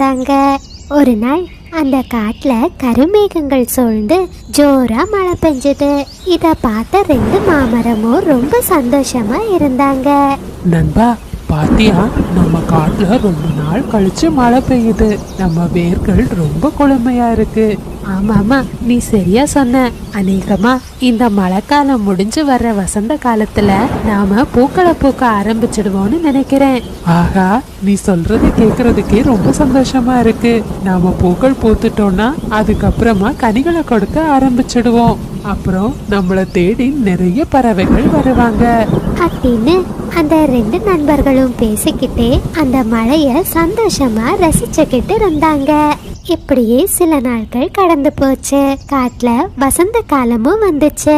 இருந்தாங்க. ஒரு நாள் அந்த காட்டுல கருமேகங்கள் சூழ்ந்து ஜோரா மழை பெஞ்சது. இத பார்த்த 2 மாமரமும் ரொம்ப சந்தோஷமா இருந்தாங்க. நண்பா, பாத்தியா, நம்ம காட்டுல ரொம்ப நாள் கழிச்சு மழை பெய்யுது. நம்ம வேர்கள் ரொம்ப குளுமையா இருக்கு. ஆமாமா, நீ சரியா சொன்ன. அநேகமா இந்த மழைக்காலம் முடிஞ்சு வர்ற வசந்த காலத்துல நாம பூக்களை பூக்க ஆரம்பிச்சிடுவோம்னு நினைக்கிறேன். ஆகா, நீ சொல்றது கேக்குறதுக்கே ரொம்ப சந்தோஷமா இருக்கு. நாம பூக்கள் பூத்துட்டோம்னா அதுக்கப்புறமா கனிகளை கொடுக்க ஆரம்பிச்சிடுவோம். அப்புறம் நம்மள தேடி நிறைய பறவைகள் வருவாங்க அப்படின்னு அந்த 2 நண்பர்களும் பேசிக்கிட்டே அந்த மழைய சந்தோஷமா ரசிச்சுக்கிட்டு இருந்தாங்க. இப்படியே சில நாட்கள் கடந்து போச்சு. காட்டுல வசந்த காலமும் வந்துச்சு.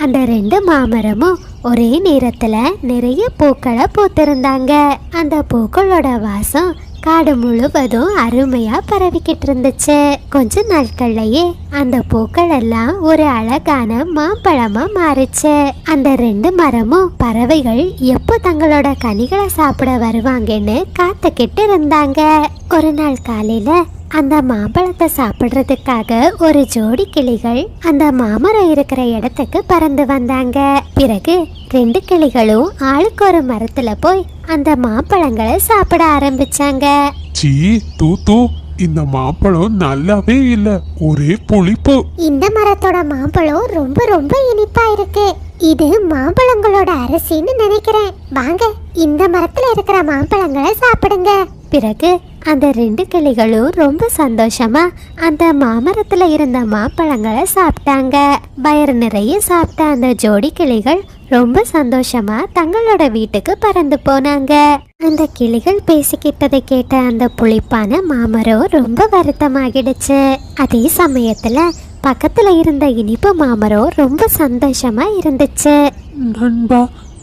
அந்த 2 மாமரமும் ஒரே நேரத்துல நிறைய பூக்களை பூத்திருந்தாங்க. அந்த பூக்களோட வாசம் காடு முழுவதும் அருமையா பரவிக்கிட்டு இருந்துச்சு. கொஞ்ச நாட்கள்லயே அந்த பூக்கள் எல்லாம் ஒரு அழகான மாம்பழமா மாறிச்சு. அந்த 2 மரமும் பறவைகள் எப்போ தங்களோட கனிகளை சாப்பிட வருவாங்கன்னு காத்துக்கிட்டு இருந்தாங்க. ஒரு நாள் காலையில அந்த மாம்பழத்தை சாப்பிடுறதுக்காக ஒரு ஜோடி கிளிகள் அந்த மாமரம் இருக்கிற இடத்துக்கு பறந்து வந்தாங்க. பிறகு 2 கிளிகளும் ஆளுக்கு ஒரு மரத்துல போய் அந்த மாம்பழங்களை சாப்பிட ஆரம்பிச்சாங்க. சீ, தூ, இந்த மாம்பழம் நல்லாவே இல்ல, ஒரே புளிப்பு. இந்த மரத்தோட மாம்பழம் ரொம்ப ரொம்ப இனிப்பா இருக்கு. இது மாம்பழங்களோட அரசின்னு நினைக்கிறேன். வாங்க, இந்த மரத்துல இருக்கிற மாம்பழங்களை சாப்பிடுங்க. பிறகு அந்த 2 கிளிகளும் ரொம்ப சந்தோஷமா அந்த மாமரத்துல இருந்த மாம்பழங்களை சாப்பிட்டாங்க. வயிறு நிறைய சாப்பிட்ட அந்த ஜோடி கிளிகள் ரொம்ப சந்தோஷமா தங்களோட வீட்டுக்கு பறந்து போனாங்க. அந்த கிளிகள் பேசிக்கிட்டதை கேட்ட அந்த புளிப்பான மாமரம் ரொம்ப வருத்தமாகிடுச்சு. அதே சமயத்துல பக்கத்துல இருந்த இனிப்பு மாமரம் ரொம்ப சந்தோஷமா இருந்துச்சு. நண்பா,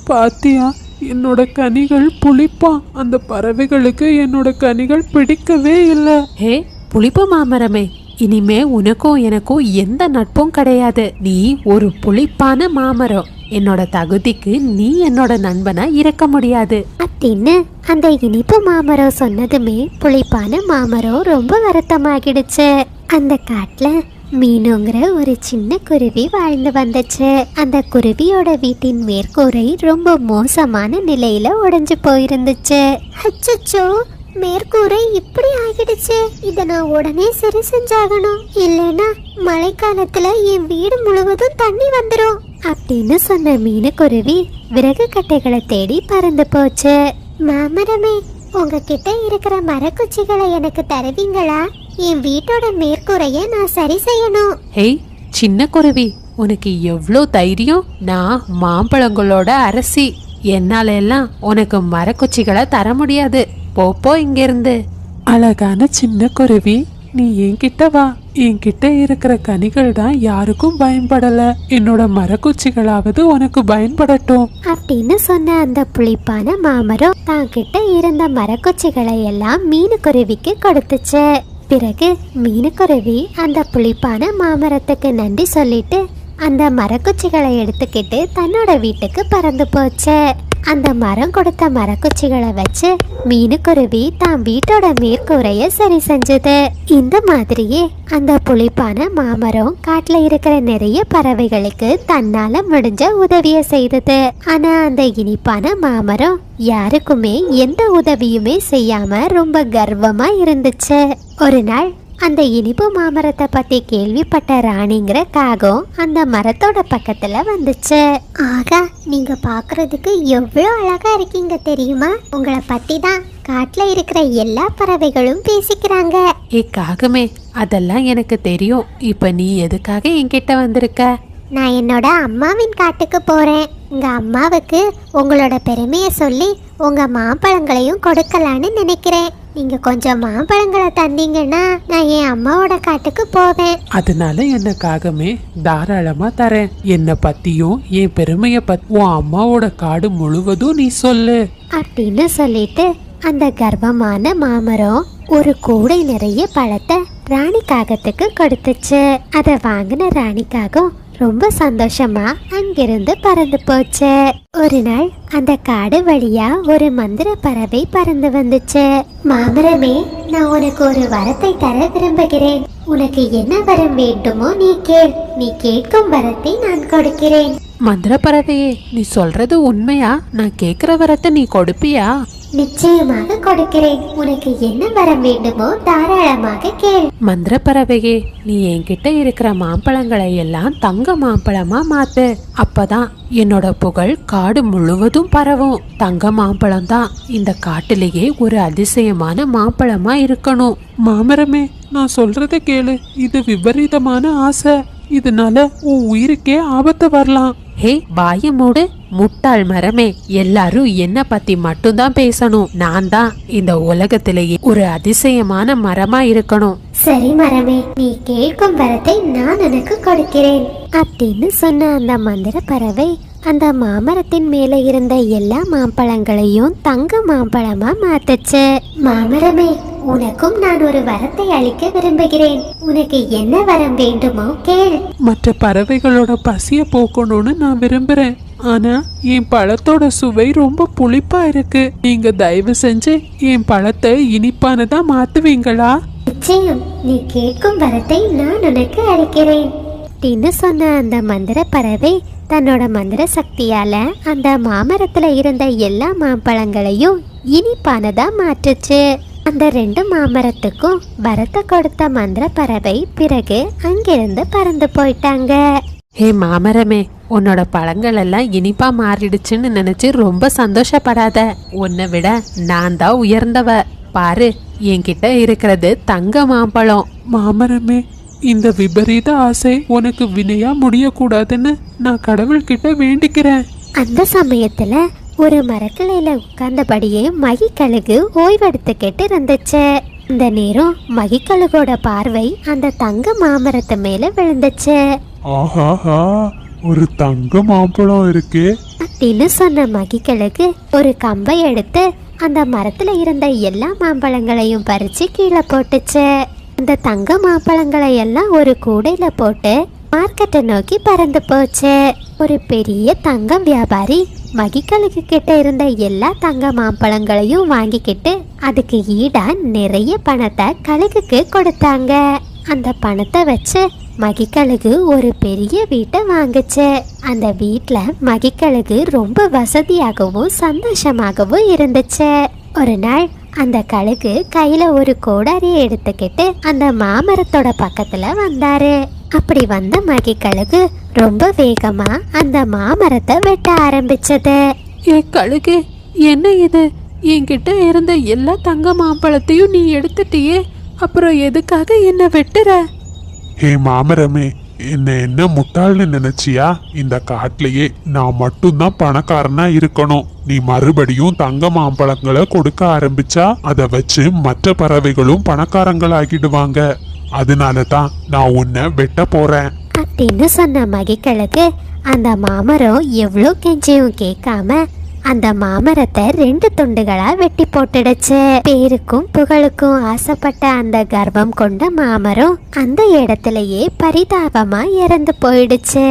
பாத்தியா, என்னோட கனிகள் புளிப்பா. அந்த பறவைகளுக்கு என்னோட கனிகள் பிடிக்கவே இல்லை. ஹே புளிப்பு மாமரமே, இனிமே உனக்கும் எனக்கும் எந்த நட்பும் கிடையாது. நீ ஒரு புளிப்பான மாமரம். என்னோட தகுதிக்கு நீ என்னோட நண்பனா இருக்க முடியாது அப்படின்னு அந்த இனிப்பு மாமரம் சொன்னதுமே புளிப்பான மாமரம் ரொம்ப வருத்தமாகிடுச்சு. அந்த காட்டுல மீனுங்கிற ஒரு சின்ன குருவி வாழ்ந்து வந்துச்சு. அந்த குருவியோட வீட்டின் மேற்கூரை ரொம்ப மோசமான நிலையில உடைஞ்சு போயிருந்துச்சு. அச்சச்சோ, மேற்கூரை இப்படி ஆகிடுச்சு. இத நான் உடனே சரி செஞ்சாகணும், இல்லைன்னா மழைக்காலத்துல என் வீடு முழுவதும் தண்ணி வந்துடும் அப்படின்னு சொன்ன மீனுக்குருவி விறகு கட்டைகளை தேடி பறந்து போச்சு. மாமரமே, உங்ககிட்ட இருக்கிற மரக்குச்சிகளை எனக்கு தருவீங்களா? என் வீட்டோட மேற்கூரைய நான் சரி செய்யணும். ஹேய் சின்ன குருவி, உனக்கு எவ்வளோ தைரியம்? நான் மாம்பழங்களோட அரசி. என்னால எல்லாம் உனக்கு மரக்குச்சிகளை தர முடியாது. போப்போ இங்கிருந்து. அழகான சின்ன குருவி, நீ என்கிட்ட வா. என்கிட்ட இருக்கிற கனிகள் தான் யாருக்கும் பயன்படல. என்னோட மரக்குச்சிகளாவது உனக்கு பயன்படட்டும் அப்படின்னு சொன்ன அந்த புளிப்பான மாமரம் தான் கிட்ட இருந்த மரக்குச்சிகளை எல்லாம் மீனுக்குருவிக்கு கொடுத்துச்சு. பிறகு மீனுக்குருவி அந்த புளிப்பான மாமரத்துக்கு நன்றி சொல்லிட்டு அந்த மரக்குச்சிகளை எடுத்துக்கிட்டு தன்னோட வீட்டுக்கு பறந்து போச்சு. அந்த மரம் கொடுத்த மரக்குச்சிகளை வச்சு மீனுக்குருவி தான் வீட்டோட மேற்கூரைய சரி செஞ்சது. இந்த மாதிரியே அந்த புளிப்பான மாமரம் காட்டுல இருக்கிற நிறைய பறவைகளுக்கு தன்னால முடிஞ்ச உதவிய செய்தது. ஆனா அந்த இனிப்பான மாமரம் யாருக்குமே எந்த உதவியுமே செய்யாம ரொம்ப கர்வமா இருந்துச்சு. ஒரு நாள் அந்த இனிப்பு மாமரத்தை பத்தி கேள்விப்பட்ட ராணிங்கிற காகம் அந்த மரத்தோட பக்கத்துல வந்துச்சு. ஆகா, நீங்க பாக்குறதுக்கு எவ்வளவு அழகா இருக்கீங்க தெரியுமா? உங்களை பத்தி தான் காட்டுல இருக்கிற எல்லா பறவைகளும் பேசிக்கிறாங்க. ஏ காகமே, அதெல்லாம் எனக்கு தெரியும். இப்ப நீ எதுக்காக என்கிட்ட வந்திருக்க? நான் என்னோட அம்மாவின் காட்டுக்கு போறேன். உங்க அம்மாவுக்கு உங்களோட பெருமைய சொல்லி உங்க மாம்பழங்களையும் கொடுக்கலான்னு நினைக்கிறேன். நீங்க கொஞ்சம் மாம்பழங்களை தந்தீங்கன்னா நான் என் அம்மாவோட காட்டுக்கு போவேன். அதனால என்ன காகமே, தாராளமா தரேன். என்ன பத்தியும் என் பெருமைய பத்தி உன் அம்மாவோட காடு முழுவதும் நீ சொல்லு அப்படின்னு சொல்லிட்டு அந்த கர்வமான மாமரம் ஒரு கூடை நிறைய பழத்தை ராணி காகத்துக்கு கொடுத்துச்சு. அதை வாங்கின ராணி காகம் ரொம்ப சந்தோஷமா அங்கிருந்து பறந்து போச்சு. ஒரு நாள் அந்த காடு வழியா ஒரு மந்திர பறவை பறந்து வந்துச்சு. மாமரமே, நான் உனக்கு ஒரு வரத்தை தர விரும்புகிறேன். உனக்கு என்ன வரம் வேண்டுமோ நீ கேள். நீ கேட்கும் வரத்தை நான் கொடுக்கிறேன். மந்திர பறவையே, நீ சொல்றது உண்மையா? நான் கேக்குற வரத்தை நீ கொடுப்பியா? நிச்சயமாக கொடுக்கிறேன். உனக்கு என்ன வரம் வேண்டுமோ தாராளமாக கேள். மந்திர பறவையே, நீ என்கிட்ட இருக்கிற மாம்பழங்களை எல்லாம் தங்க மாம்பழமா மாத்து. அப்பதான் என்னோட புகழ் காடு முழுவதும் பரவும். தங்க மாம்பழம் தான் இந்த காட்டிலேயே ஒரு அதிசயமான மாம்பழமா இருக்கணும். மாமரமே, நான் சொல்றத கேளு. இது விபரீதமான ஆசை. இதனால உன் உயிருக்கே ஆபத்து வரலாம். ஹே, வாய மூடு முட்டாள் மரமே. எல்லாரும் என்ன பத்தி மட்டும்தான் பேசணும். நான் தான் இந்த உலகத்திலேயே ஒரு அதிசயமான மரமா இருக்கணும். சரி மரமே, நீ கேட்கும் வரத்தை நான் உனக்கு கொடுக்கிறேன் அப்படின்னு சொன்ன அந்த மந்திர பறவை அந்த மாமரத்தின் மேல இருந்த எல்லா மாம்பழங்களையும் தங்க மாம்பழமா மாத்துச்சு. மாமரமே, உனக்கும் நான் ஒரு வரத்தை அளிக்க விரும்புகிறேன். உனக்கு என்ன வரம் வேண்டுமோ கேள். மற்ற பறவைகளோட பசிய போக்கணும்னு நான் விரும்புறேன். ஆனா என் பழத்தோட சுவை ரொம்ப புளிப்பா இருக்கு. நீங்க தயவு செஞ்சு என் பழத்தை இனிப்பானதா மாத்துவீங்களா? நிச்சயம், நீ கேட்கும் வரத்தை நான் உனக்கு அளிக்கிறேன் அப்படின்னு சொன்ன அந்த மந்திர பறவை தன்னோட மந்திர சக்தியால அந்த மாமரத்துல இருந்த எல்லா மாம்பழங்களையும் இனிப்பானதா மாற்றுச்சு. அந்த 2 மாமரத்துக்கும் வரத்தை கொடுத்த மந்திர பறவை பிறகு அங்கிருந்து பறந்து போயிட்டாங்க. ஹே மாமரமே, உன்னோட பழங்கள் எல்லாம் இனிப்பா மாறிடுச்சுன்னு நினைச்சு ரொம்ப சந்தோஷப்படாத. உன்னை விட நான் தான் உயர்ந்தவ. பாரு, என்கிட்ட இருக்கிறது தங்க மாம்பழம். மாமரமே, இந்த விபரீத ஆசை உனக்கு வினையா முடியக்கூடாதுன்னு நான் கடவுள்கிட்ட வேண்டிக்கிறேன். அந்த சமயத்துல ஒரு மரக்கிளையில உட்கார்ந்தபடியே மகிக்கழுகு ஓய்வெடுத்துக்கிட்டு இருந்துச்சு. இந்த நேரம் மகிக்கழுகோட பார்வை அந்த தங்க மாமரத்து மேல விழுந்துச்சு. ஆஹாஹா, ஒரு தங்க மாம்பழம் இருக்கே அப்படின்னு சொன்ன மகிக்கழுகு ஒரு கம்பை எடுத்து அந்த மரத்துல இருந்த எல்லா மாம்பழங்களையும் பறிச்சு கீழே போட்டுச்சு. அந்த தங்க மாம்பழங்களை எல்லாம் ஒரு கூடையில போட்டு மார்க்கெட்டை நோக்கி பறந்து போச்சு. ஒரு பெரிய தங்க வியாபாரி மகிக்கழுகு கிட்ட இருந்த எல்லா தங்க மாம்பழங்களையும் வாங்கிக்கிட்டு அதுக்கு ஈடா நிறைய பணத்தை கழுகுக்கு கொடுத்தாங்க. அந்த பணத்தை வச்சு மகிக்கழுகு ஒரு பெரிய வீட்டை வாங்குச்சு. அந்த வீட்ல மகிக்கழுகு ரொம்ப வசதியாகவும் சந்தோஷமாகவும் இருந்துச்சு. ஒரு நாள் அந்த கழுகு கையில ஒரு கோடாரியை எடுத்துக்கிட்டு அந்த மாமரத்தோட பக்கத்துல வந்தாரு. அப்படி வந்த மகிக்கழுகு ரொம்ப வேகமா அந்த மாமரத்தை வெட்ட ஆரம்பிச்சது. ஏ கழுகு, என்ன இது? என்கிட்ட இருந்த எல்லா தங்க மாம்பழத்தையும் நீ எடுத்துட்டியே, அப்புறம் எதுக்காக என்ன வெட்டுற? ஹே மாமரமே, என்ன முட்டாள்னு நினைச்சியா? இந்த காட்டிலேயே நான் மட்டும்தான் பணக்காரனா இருக்கணும். நீ மறுபடியும் தங்க மாம்பழங்களை கொடுக்க ஆரம்பிச்சா அதை வச்சு மற்ற பறவைகளும் பணக்காரங்களாகிடுவாங்க. அதனால தான் நான் உன்னை வெட்ட போறேன் அப்படின்னு சொன்ன மகிக்கழுகு அந்த மாமரம் எவ்வளோ கெஞ்சியும் கேட்காம அந்த மாமரத்தை 2 துண்டுகளா வெட்டி போட்டுடுச்சு. பேருக்கும் புகழுக்கும் ஆசைப்பட்ட அந்த கர்வம் கொண்ட மாமரம் அந்த இடத்துலயே பரிதாபமா இறந்து போயிடுச்சு.